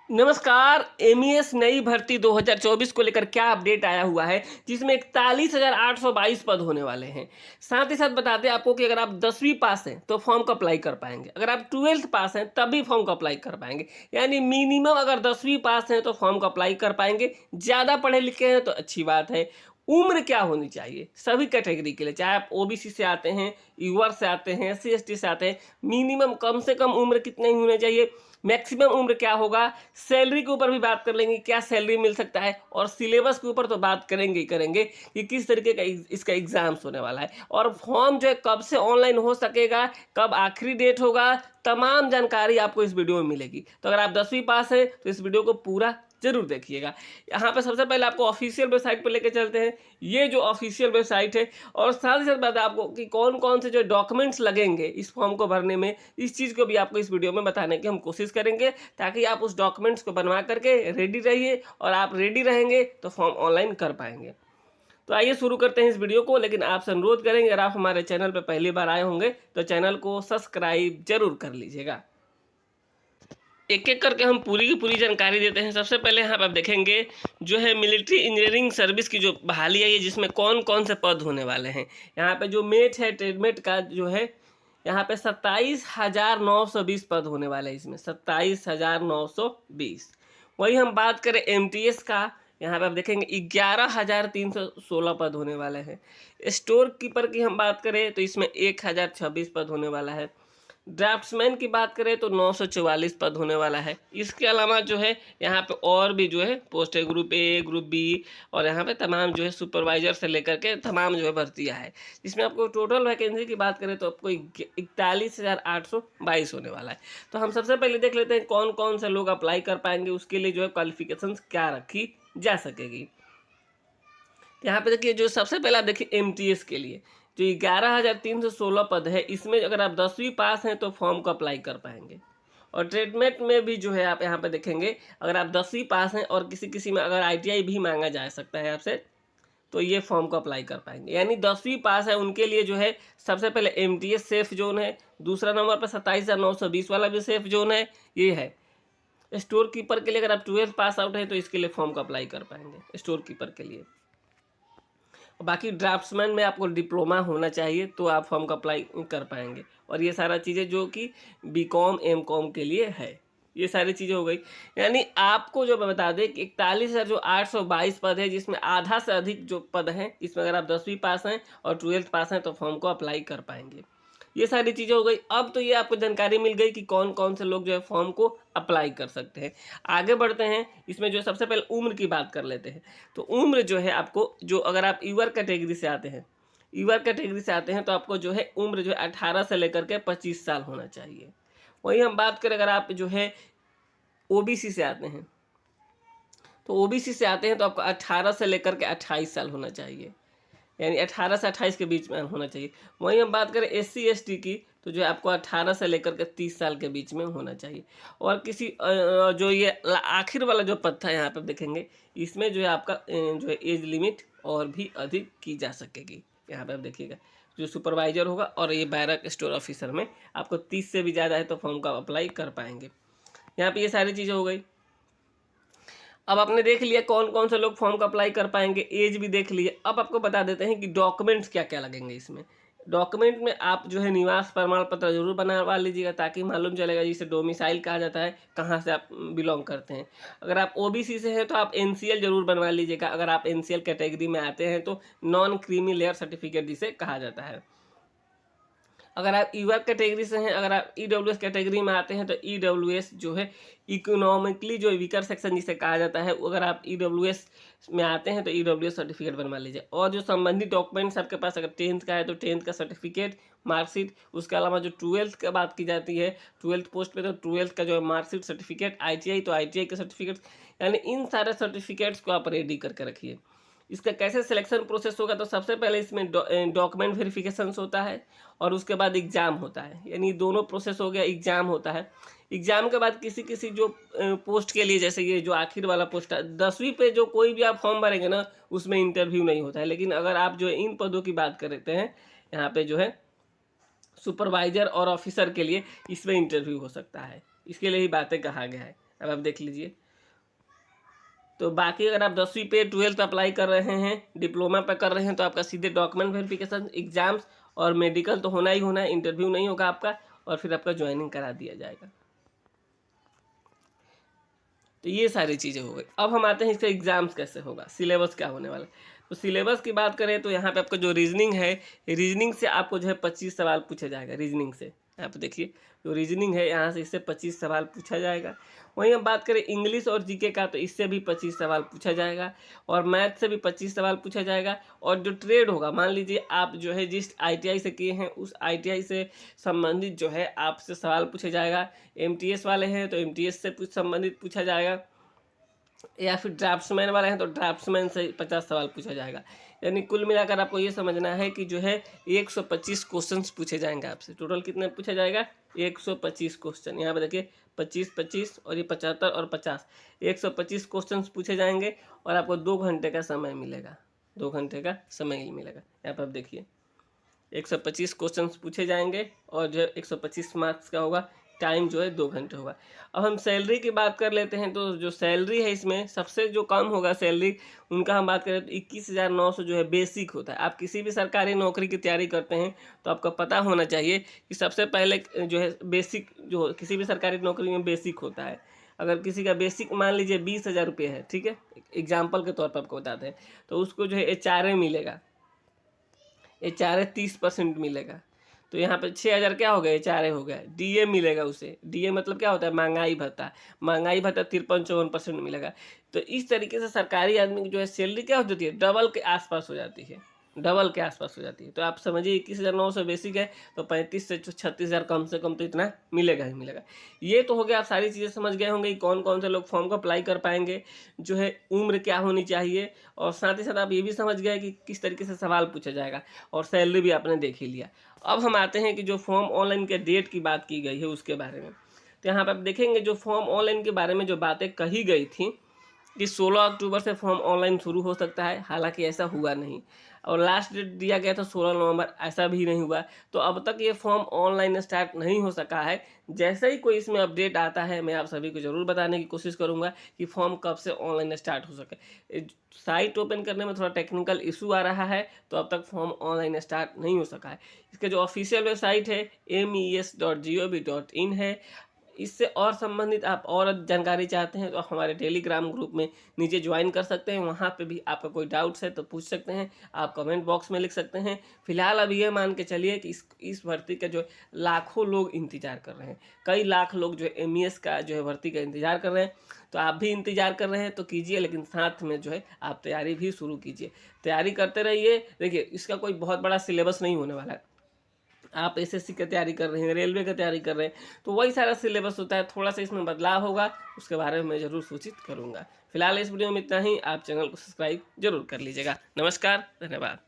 नमस्कार। एमईएस नई भर्ती 2024 को लेकर क्या अपडेट आया हुआ है, जिसमें 41,822 पद होने वाले हैं। साथ ही साथ बताते हैं आपको कि अगर आप 10वीं पास हैं तो फॉर्म को अप्लाई कर पाएंगे, अगर आप 12th पास हैं तब भी फॉर्म को अप्लाई कर पाएंगे। यानी मिनिमम अगर 10वीं पास हैं तो फॉर्म को अप्लाई कर पाएंगे, ज़्यादा पढ़े लिखे हैं तो अच्छी बात है। उम्र क्या होनी चाहिए सभी कैटेगरी के लिए, चाहे आप ओबीसी से आते हैं, यूआर से आते हैं, एससी एसटी से आते हैं, मिनिमम कम से कम उम्र कितनी होनी चाहिए, मैक्सिमम उम्र क्या होगा, सैलरी के ऊपर भी बात कर लेंगे, क्या सैलरी मिल सकता है, और सिलेबस के ऊपर तो बात करेंगे ही करेंगे कि किस तरीके का इसका एग्जाम्स होने वाला है, और फॉर्म जो है कब से ऑनलाइन हो सकेगा, कब आखिरी डेट होगा, तमाम जानकारी आपको इस वीडियो में मिलेगी। तो अगर आप 10वीं पास हैं तो इस वीडियो को पूरा जरूर देखिएगा। यहाँ पे सबसे पहले आपको ऑफिशियल वेबसाइट पर लेके चलते हैं। ये जो ऑफिशियल वेबसाइट है, और साथ ही साथ बता आपको कि कौन कौन से जो डॉक्यूमेंट्स लगेंगे इस फॉर्म को भरने में, इस चीज़ को भी आपको इस वीडियो में बताने की हम कोशिश करेंगे, ताकि आप उस डॉक्यूमेंट्स को बनवा करके रेडी रहिए, और आप रेडी रहेंगे तो फॉर्म ऑनलाइन कर पाएंगे। तो आइए शुरू करते हैं इस वीडियो को, लेकिन आपसे अनुरोध करेंगे अगर आप हमारे चैनल पर पहली बार आए होंगे तो चैनल को सब्सक्राइब जरूर कर लीजिएगा। एक एक करके हम पूरी की पूरी जानकारी देते हैं। सबसे पहले यहाँ पर आप देखेंगे जो है मिलिट्री इंजीनियरिंग सर्विस की जो बहाली है, जिसमें कौन कौन से पद होने वाले हैं। यहाँ पे जो मेट है, ट्रेडमेट का जो है, यहाँ पे 27,920 पद होने वाले हैं। इसमें 27,920। वही हम बात करें एमटीएस का, यहाँ पे आप देखेंगे 11,316 पद होने वाले हैं। स्टोर कीपर की हम बात करें तो इसमें 1,026 पद होने वाला है। ड्राफ्ट्समैन की बात करें तो 944 पद होने वाला है। इसके अलावा जो है यहाँ पे और भी जो है पोस्ट है, ग्रुप ए, ग्रुप बी, और यहाँ पे तमाम जो है सुपरवाइजर से लेकर के तमाम जो है भर्तियाँ है। इसमें आपको टोटल वैकेंसी की बात करें तो आपको 41,822 होने वाला है। तो हम सबसे पहले देख लेते हैं कौन कौन से लोग अप्लाई कर पाएंगे, उसके लिए जो है क्वालिफिकेशन क्या रखी जा सकेगी। यहाँ पे देखिए, जो सबसे पहले आप देखिए एमटीएस के लिए जो 11,316 पद है, इसमें अगर आप 10वीं पास हैं तो फॉर्म को अप्लाई कर पाएंगे। और ट्रेडमेट में भी जो है आप यहाँ पे देखेंगे, अगर आप 10वीं पास हैं और किसी किसी में अगर आईटीआई भी मांगा जा सकता है आपसे, तो ये फॉर्म को अप्लाई कर पाएंगे। यानी 10वीं पास है उनके लिए जो है सबसे पहले एमटीएस सेफ जोन है, दूसरा नंबर पर 27,920 वाला भी सेफ जोन है, ये है। स्टोर कीपर के लिए अगर आप 12th पास आउट है तो इसके लिए फॉर्म को अप्लाई कर पाएंगे स्टोर कीपर के लिए। बाकी ड्राफ्ट्समैन में आपको डिप्लोमा होना चाहिए तो आप फॉर्म का अप्लाई कर पाएंगे। और ये सारा चीज़ें जो कि बीकॉम एमकॉम के लिए है, ये सारी चीज़ें हो गई। यानी आपको जो मैं बता दें कि 41,822 पद है, जिसमें आधा से अधिक जो पद हैं, इसमें अगर आप 10वीं पास हैं और 12th पास हैं तो फॉर्म को अप्लाई कर पाएंगे। ये सारी चीज़ें हो गई। अब तो ये आपको जानकारी मिल गई कि कौन कौन से लोग जो है फॉर्म को अप्लाई कर सकते हैं। आगे बढ़ते हैं, इसमें जो सबसे पहले उम्र की बात कर लेते हैं। तो उम्र जो है आपको, जो अगर आप यूआर कैटेगरी से आते हैं, तो आपको जो है उम्र जो है 18 से लेकर के 25 साल होना चाहिए। वही हम बात करें अगर आप जो है ओबीसी से आते हैं, तो आपको 18 से लेकर के 28 साल होना चाहिए। यानी 18 से 28 के बीच में होना चाहिए। वहीं हम बात करें एससी एसटी की, तो जो है आपको 18 से लेकर के 30 साल के बीच में होना चाहिए। और किसी जो ये आखिर वाला जो पद था यहाँ पर देखेंगे, इसमें जो है आपका जो है एज लिमिट और भी अधिक की जा सकेगी। यहाँ पर आप देखिएगा, जो सुपरवाइजर होगा और ये बैरक स्टोर ऑफिसर में आपको 30 से भी ज़्यादा है तो फॉर्म का अप्लाई कर पाएंगे। यहाँ पर ये सारी चीज़ें हो गई। अब आपने देख लिया कौन कौन से लोग फॉर्म का अप्लाई कर पाएंगे, एज भी देख लिए। अब आपको बता देते हैं कि डॉक्यूमेंट्स क्या क्या लगेंगे इसमें। डॉक्यूमेंट में आप जो है निवास प्रमाण पत्र जरूर बनवा लीजिएगा, ताकि मालूम चलेगा, जिसे डोमिसाइल कहा जाता है, कहाँ से आप बिलोंग करते हैं। अगर आप ओबीसी से हैं तो आप एनसीएल जरूर बनवा लीजिएगा। अगर आप एनसीएल कैटेगरी में आते हैं तो नॉन क्रीमी लेयर सर्टिफिकेट जिसे कहा जाता है। अगर आप यूआर कैटेगरी से हैं, अगर आप ईडब्ल्यूएस कैटेगरी में आते हैं तो ईडब्ल्यूएस जो है इकोनॉमिकली जो वीकर सेक्शन जिसे कहा जाता है, अगर आप ईडब्ल्यूएस में आते हैं तो ईडब्ल्यूएस सर्टिफिकेट बनवा लीजिए। और जो संबंधित डॉक्यूमेंट्स आपके पास, अगर 10th का है तो 10th का सर्टिफिकेट, मार्कशीट। उसके अलावा जो 12th का बात की जाती है, 12th पोस्ट पे तो 12th का जो है मार्कशीट, सर्टिफिकेट, आईटीआई तो आईटीआई के सर्टिफिकेट, यानी इन सारे सर्टिफिकेट्स को आप रेडी करके रखिए। इसका कैसे सिलेक्शन प्रोसेस होगा, तो सबसे पहले इसमें डॉक्यूमेंट वेरिफिकेशन होता है और उसके बाद एग्ज़ाम होता है। यानी दोनों प्रोसेस हो गया, एग्ज़ाम होता है। एग्ज़ाम के बाद किसी किसी जो पोस्ट के लिए, जैसे ये जो आखिर वाला पोस्ट है 10वीं पे जो कोई भी आप फॉर्म भरेंगे ना, उसमें इंटरव्यू नहीं होता है। लेकिन अगर आप जो इन पदों की बात करते हैं, यहाँ पे जो है सुपरवाइजर और ऑफिसर के लिए, इसमें इंटरव्यू हो सकता है। इसके लिए ही बातें कहा गया है। अब आप देख लीजिए। तो बाकी अगर आप 10वीं पे 12th अप्लाई कर रहे हैं, डिप्लोमा पे कर रहे हैं, तो आपका सीधे डॉक्यूमेंट वेरिफिकेशन, एग्जाम्स और मेडिकल तो होना ही होना है, इंटरव्यू नहीं होगा आपका, और फिर आपका ज्वाइनिंग करा दिया जाएगा। तो ये सारी चीज़ें हो गई। अब हम आते हैं इसका एग्जाम्स कैसे होगा, सिलेबस क्या होने वाला है। तो सिलेबस की बात करें तो यहाँ पे आपका जो रीजनिंग है, रीजनिंग से आपको जो है 25 सवाल पूछा जाएगा। रीजनिंग से आप देखिए, जो रीजनिंग है यहाँ से इससे 25 सवाल पूछा जाएगा। वहीं हम बात करें इंग्लिश और जीके का, तो इससे भी 25 सवाल पूछा जाएगा, और मैथ से भी 25 सवाल पूछा जाएगा। और जो ट्रेड होगा, मान लीजिए आप जो है जिस ITI से किए हैं, उस ITI से संबंधित जो है आपसे सवाल पूछा जाएगा। MTS वाले हैं तो MTS से कुछ संबंधित पूछा जाएगा, या फिर ड्राफ्ट्समैन वाले हैं तो ड्राफ्ट्समैन से 50 सवाल पूछा जाएगा। यानी कुल मिलाकर आपको ये समझना है कि जो है 125 क्वेश्चंस पूछे जाएंगे आपसे। टोटल कितने पूछा जाएगा? 125 क्वेश्चन। यहाँ पे देखिए 25 और ये 75 और 50, 125 क्वेश्चंस पूछे जाएंगे, और आपको 2 घंटे का समय मिलेगा। 2 घंटे का समय ही मिलेगा। यहाँ पर आप देखिए 125 क्वेश्चंस पूछे जाएंगे, और जो 125 मार्क्स का होगा, टाइम जो है 2 घंटे होगा। अब हम सैलरी की बात कर लेते हैं। तो जो सैलरी है इसमें सबसे जो कम होगा सैलरी, उनका हम बात करें तो 21,900 जो है बेसिक होता है। आप किसी भी सरकारी नौकरी की तैयारी करते हैं तो आपको पता होना चाहिए कि सबसे पहले जो है बेसिक, जो किसी भी सरकारी नौकरी में बेसिक होता है। अगर किसी का बेसिक मान लीजिए 20,000 रुपये है, ठीक है, एग्जाम्पल के तौर पर आपको बताते हैं, तो उसको जो है HRA मिलेगा, HRA 30% मिलेगा। तो यहाँ पे 6,000 क्या हो गया? HRA हो गया। DA मिलेगा उसे। DA मतलब क्या होता है? महंगाई भत्ता। महंगाई भत्ता 53-54% मिलेगा। तो इस तरीके से सरकारी आदमी की जो है सैलरी क्या हो जाती है? डबल के आसपास हो जाती है। डबल के आसपास हो जाती है। तो आप समझिए 21,900 बेसिक है, तो 35 से 36,000 कम से कम तो इतना मिलेगा ही मिलेगा। ये तो हो गया, आप सारी चीज़ें समझ गए होंगे कि कौन कौन से लोग फॉर्म को अप्लाई कर पाएंगे, जो है उम्र क्या होनी चाहिए, और साथ ही साथ आप ये भी समझ गए कि किस तरीके से सवाल पूछा जाएगा, और सैलरी भी आपने देख ही लिया। अब हम आते हैं कि जो फॉर्म ऑनलाइन के डेट की बात की गई है उसके बारे में। तो यहाँ पर आप देखेंगे जो फॉर्म ऑनलाइन के बारे में जो बातें कही गई थी कि 16 अक्टूबर से फॉर्म ऑनलाइन शुरू हो सकता है, हालांकि ऐसा हुआ नहीं, और लास्ट डेट दिया गया था 16 नवंबर, ऐसा भी नहीं हुआ। तो अब तक ये फॉर्म ऑनलाइन स्टार्ट नहीं हो सका है। जैसे ही कोई इसमें अपडेट आता है, मैं आप सभी को ज़रूर बताने की कोशिश करूंगा कि फॉर्म कब से ऑनलाइन स्टार्ट हो सके। साइट ओपन करने में थोड़ा टेक्निकल इशू आ रहा है, तो अब तक फॉर्म ऑनलाइन स्टार्ट नहीं हो सका है। इसका जो ऑफिशियल वेबसाइट है mes.gov.in है। इससे और संबंधित आप और जानकारी चाहते हैं तो हमारे टेलीग्राम ग्रुप में नीचे ज्वाइन कर सकते हैं। वहाँ पे भी आपका कोई डाउट्स है तो पूछ सकते हैं, आप कमेंट बॉक्स में लिख सकते हैं। फिलहाल अब ये मान के चलिए कि इस भर्ती का जो लाखों लोग इंतजार कर रहे हैं, कई लाख लोग जो है MES का जो है भर्ती का इंतजार कर रहे हैं। तो आप भी इंतजार कर रहे हैं तो कीजिए, लेकिन साथ में जो है आप तैयारी भी शुरू कीजिए, तैयारी करते रहिए। देखिए इसका कोई बहुत बड़ा सिलेबस नहीं होने वाला है। आप SSC की तैयारी कर रहे हैं, रेलवे की तैयारी कर रहे हैं, तो वही सारा सिलेबस होता है। थोड़ा सा इसमें बदलाव होगा, उसके बारे में मैं ज़रूर सूचित करूंगा। फिलहाल इस वीडियो में इतना ही। आप चैनल को सब्सक्राइब जरूर कर लीजिएगा। नमस्कार, धन्यवाद।